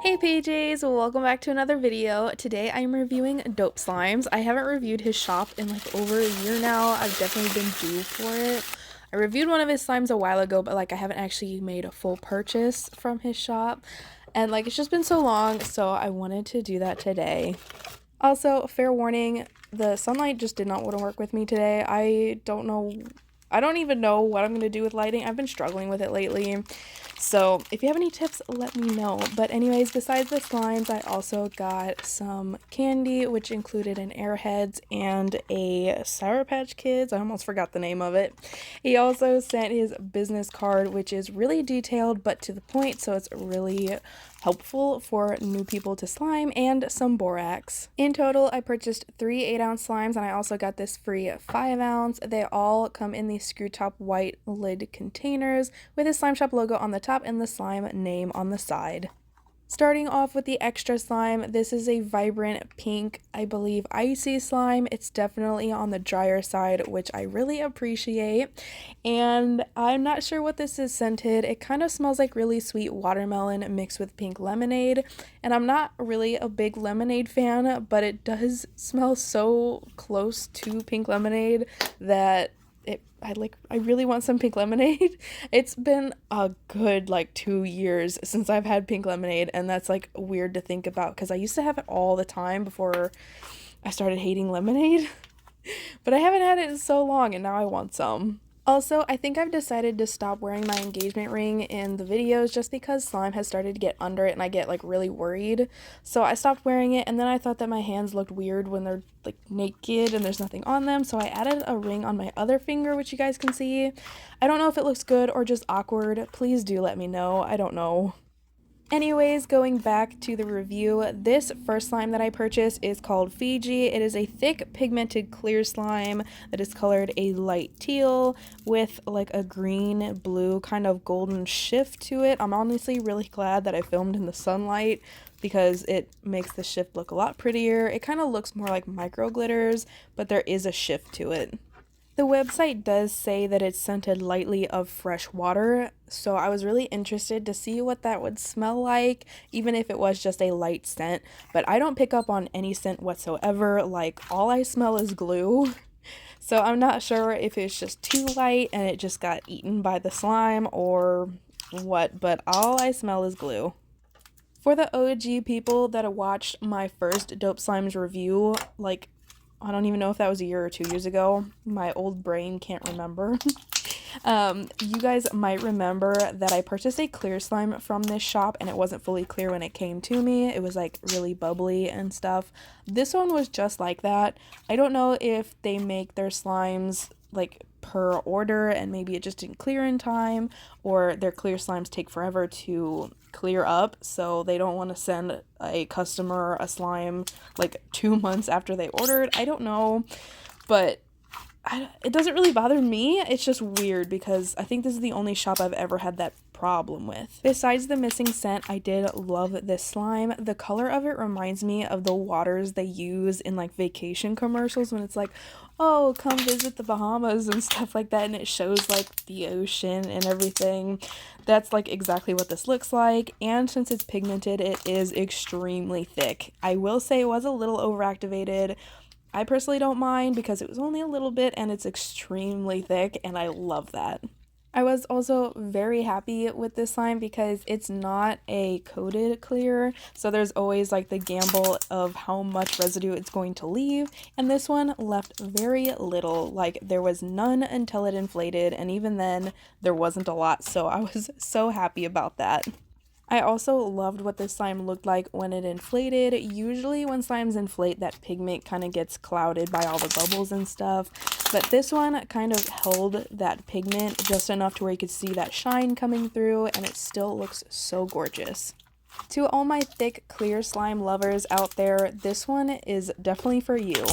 Hey PJs, welcome back to another video. Today I'm reviewing D0pe slimes. I haven't reviewed his shop in like over a year now. I've definitely been due for it. I reviewed one of his slimes a while ago, but like I haven't actually made a full purchase from his shop. And like it's just been so long, so I wanted to do that today. Also, fair warning, the sunlight just did not want to work with me today. I don't even know what I'm going to do with lighting. I've been struggling with it lately. So if you have any tips, let me know. But anyways, besides the slimes, I also got some candy, which included an Airheads and a Sour Patch Kids. I almost forgot the name of it. He also sent his business card, which is really detailed but to the point, so it's really helpful for new people to slime, and some borax. In total, I purchased 3 8-ounce slimes, and I also got this free 5-ounce. They all come in these screw top white lid containers with his slime shop logo on the top and the slime name on the side. Starting off with the extra slime, this is a vibrant pink, I believe, icy slime. It's definitely on the drier side, which I really appreciate. And I'm not sure what this is scented. It kind of smells like really sweet watermelon mixed with pink lemonade. And I'm not really a big lemonade fan, but it does smell so close to pink lemonade that I really want some pink lemonade. It's been a good like 2 years since I've had pink lemonade, and that's like weird to think about because I used to have it all the time before I started hating lemonade. But I haven't had it in so long, and now I want some. Also, I think I've decided to stop wearing my engagement ring in the videos just because slime has started to get under it and I get like really worried. So I stopped wearing it, and then I thought that my hands looked weird when they're like naked and there's nothing on them. So I added a ring on my other finger, which you guys can see. I don't know if it looks good or just awkward. Please do let me know. I don't know. Anyways, going back to the review, this first slime that I purchased is called Fiji. It is a thick pigmented clear slime that is colored a light teal with like a green blue kind of golden shift to it. I'm honestly really glad that I filmed in the sunlight because it makes the shift look a lot prettier. It kind of looks more like micro glitters, but there is a shift to it. The website does say that it's scented lightly of fresh water, so I was really interested to see what that would smell like, even if it was just a light scent. But I don't pick up on any scent whatsoever, like all I smell is glue. So I'm not sure if it's just too light and it just got eaten by the slime or what, but all I smell is glue. For the OG people that have watched my first D0pe Slimes review, like I don't even know if that was a year or 2 years ago. My old brain can't remember. You guys might remember that I purchased a clear slime from this shop and it wasn't fully clear when it came to me. It was like really bubbly and stuff. This one was just like that. I don't know if they make their slimes like per order and maybe it just didn't clear in time, or their clear slimes take forever to clear up, so they don't want to send a customer a slime like 2 months after they ordered. I don't know, but it doesn't really bother me. It's just weird because I think this is the only shop I've ever had that problem with. Besides the missing scent, I did love this slime. The color of it reminds me of the waters they use in like vacation commercials when it's like, oh, come visit the Bahamas and stuff like that, and it shows like the ocean and everything. That's like exactly what this looks like, and since it's pigmented, it is extremely thick. I will say it was a little overactivated. I personally don't mind because it was only a little bit and it's extremely thick, and I love that. I was also very happy with this slime because it's not a coated clear, so there's always like the gamble of how much residue it's going to leave, and this one left very little. Like there was none until it inflated, and even then there wasn't a lot, so I was so happy about that. I also loved what this slime looked like when it inflated. Usually when slimes inflate, that pigment kind of gets clouded by all the bubbles and stuff, but this one kind of held that pigment just enough to where you could see that shine coming through, and it still looks so gorgeous. To all my thick, clear slime lovers out there, this one is definitely for you.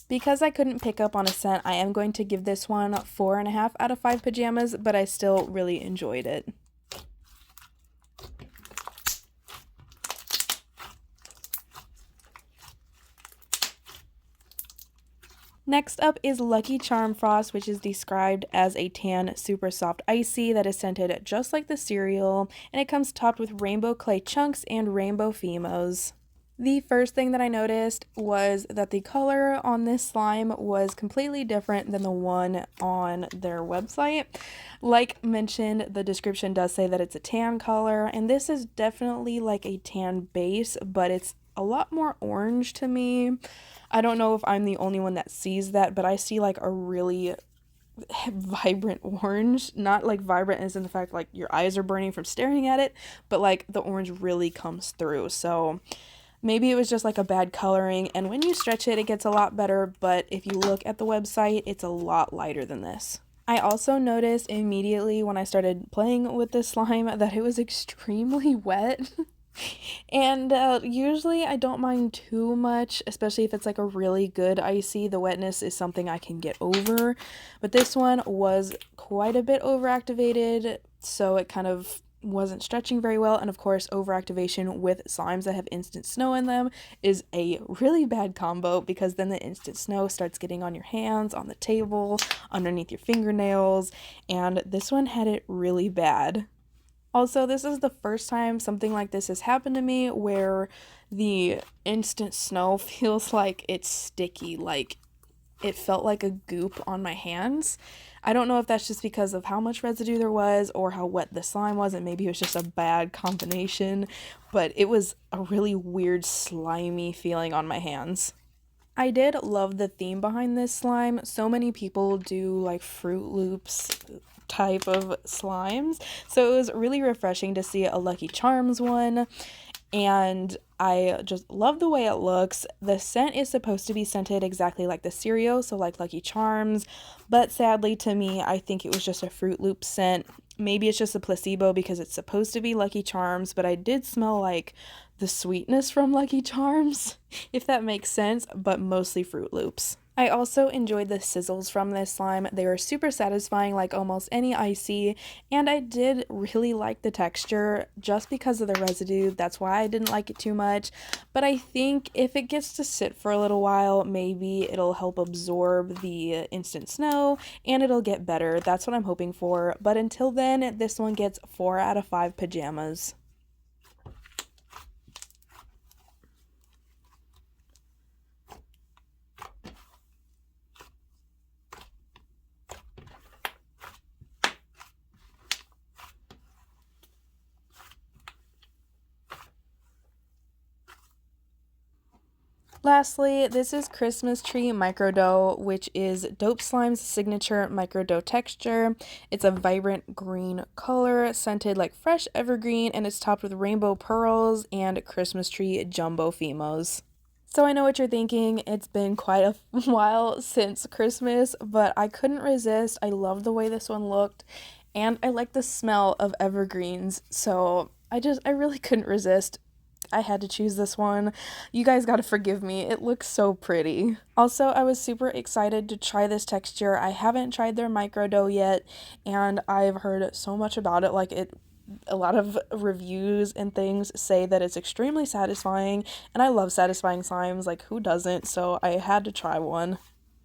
Because I couldn't pick up on a scent, I am going to give this one 4.5 out of 5 pajamas, but I still really enjoyed it. Next up is Lucky Charm Frost, which is described as a tan, super soft icy that is scented just like the cereal, and it comes topped with rainbow clay chunks and rainbow Fimos. The first thing that I noticed was that the color on this slime was completely different than the one on their website. Like mentioned, the description does say that it's a tan color, and this is definitely like a tan base, but it's a lot more orange to me. I don't know if I'm the only one that sees that, but I see like a really vibrant orange. Not like vibrant as in the fact like your eyes are burning from staring at it, but like the orange really comes through. So maybe it was just like a bad coloring, and when you stretch it, it gets a lot better, but if you look at the website, it's a lot lighter than this. I also noticed immediately when I started playing with this slime that it was extremely wet. And usually I don't mind too much, especially if it's like a really good icy. The wetness is something I can get over, but this one was quite a bit overactivated, so it kind of wasn't stretching very well. And of course, overactivation with slimes that have instant snow in them is a really bad combo, because then the instant snow starts getting on your hands, on the table, underneath your fingernails, and this one had it really bad. Also, this is the first time something like this has happened to me where the instant snow feels like it's sticky, like it felt like a goop on my hands. I don't know if that's just because of how much residue there was or how wet the slime was, and maybe it was just a bad combination, but it was a really weird slimy feeling on my hands. I did love the theme behind this slime. So many people do like Fruit Loops type of slimes, so it was really refreshing to see a Lucky Charms one, and I just love the way it looks. The scent is supposed to be scented exactly like the cereal, so like Lucky Charms, but sadly to me, I think it was just a Fruit Loop scent. Maybe it's just a placebo because it's supposed to be Lucky Charms, but I did smell like the sweetness from Lucky Charms, if that makes sense, but mostly Fruit Loops. I also enjoyed the sizzles from this slime. They were super satisfying, like almost any icy, and I did really like the texture just because of the residue. That's why I didn't like it too much, but I think if it gets to sit for a little while, maybe it'll help absorb the instant snow and it'll get better. That's what I'm hoping for, but until then, this one gets 4 out of 5 pajamas. Lastly, this is Christmas Tree Micro Dough, which is D0pe Slime's signature micro dough texture. It's a vibrant green color, scented like fresh evergreen, and it's topped with rainbow pearls and Christmas tree jumbo Fimos. So I know what you're thinking, it's been quite a while since Christmas, but I couldn't resist. I love the way this one looked, and I like the smell of evergreens, so I really couldn't resist. I had to choose this one. You guys gotta forgive me. It looks so pretty. Also, I was super excited to try this texture. I haven't tried their micro dough yet, and I've heard so much about it. A lot of reviews and things say that it's extremely satisfying, and I love satisfying slimes. Like, who doesn't? So I had to try one.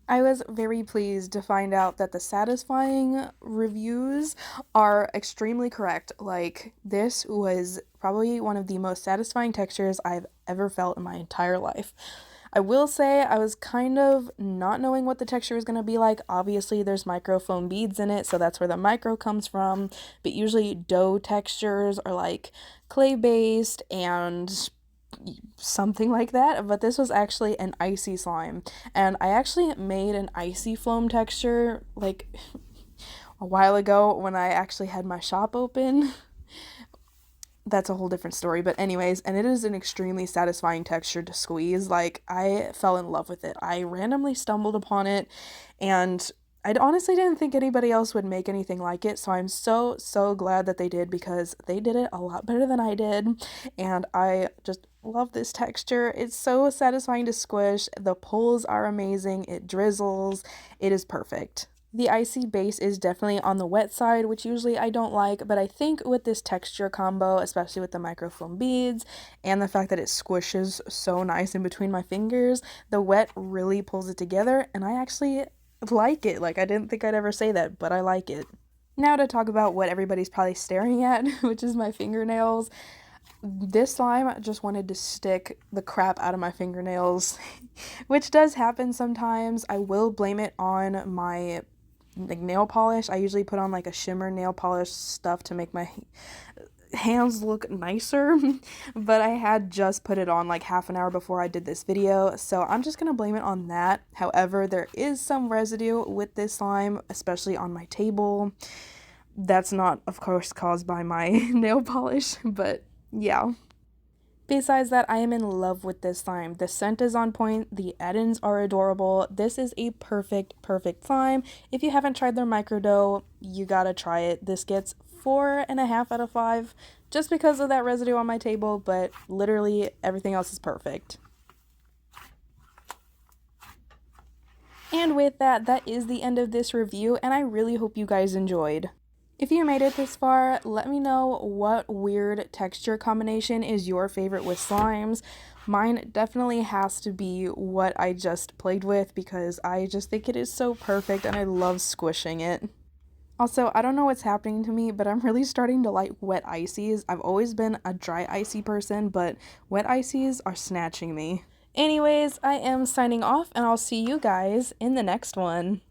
I was very pleased to find out that the satisfying reviews are extremely correct. Like, this was probably one of the most satisfying textures I've ever felt in my entire life. I will say I was kind of not knowing what the texture was going to be like. Obviously, there's microfoam beads in it, so that's where the micro comes from. But usually, dough textures are like clay based and something like that, but this was actually an icy slime, and I actually made an icy foam texture like a while ago when I actually had my shop open. That's a whole different story, but anyways, and it is an extremely satisfying texture to squeeze. Like, I fell in love with it. I randomly stumbled upon it, and I honestly didn't think anybody else would make anything like it, so I'm so glad that they did, because they did it a lot better than I did, and I just love this texture. It's so satisfying to squish. The pulls are amazing. It drizzles. It is perfect. The icy base is definitely on the wet side, which usually I don't like, but I think with this texture combo, especially with the microfoam beads and the fact that it squishes so nice in between my fingers, the wet really pulls it together, and I actually like it. Like, I didn't think I'd ever say that, but I like it. Now to talk about what everybody's probably staring at, which is my fingernails. This slime just wanted to stick the crap out of my fingernails, which does happen sometimes. I will blame it on my like nail polish. I usually put on like a shimmer nail polish stuff to make my hands look nicer, but I had just put it on like half an hour before I did this video, so I'm just gonna blame it on that. However, there is some residue with this slime, especially on my table. That's not, of course, caused by my nail polish, but yeah. Besides that, I am in love with this slime. The scent is on point, the add-ins are adorable. This is a perfect slime. If you haven't tried their microdough, you gotta try it. This gets 4.5 out of 5 just because of that residue on my table, but literally everything else is perfect. And with that, that is the end of this review, and I really hope you guys enjoyed. If you made it this far, let me know what weird texture combination is your favorite with slimes. Mine definitely has to be what I just played with because I just think it is so perfect and I love squishing it. Also, I don't know what's happening to me, but I'm really starting to like wet ices. I've always been a dry icy person, but wet ices are snatching me. Anyways, I am signing off and I'll see you guys in the next one.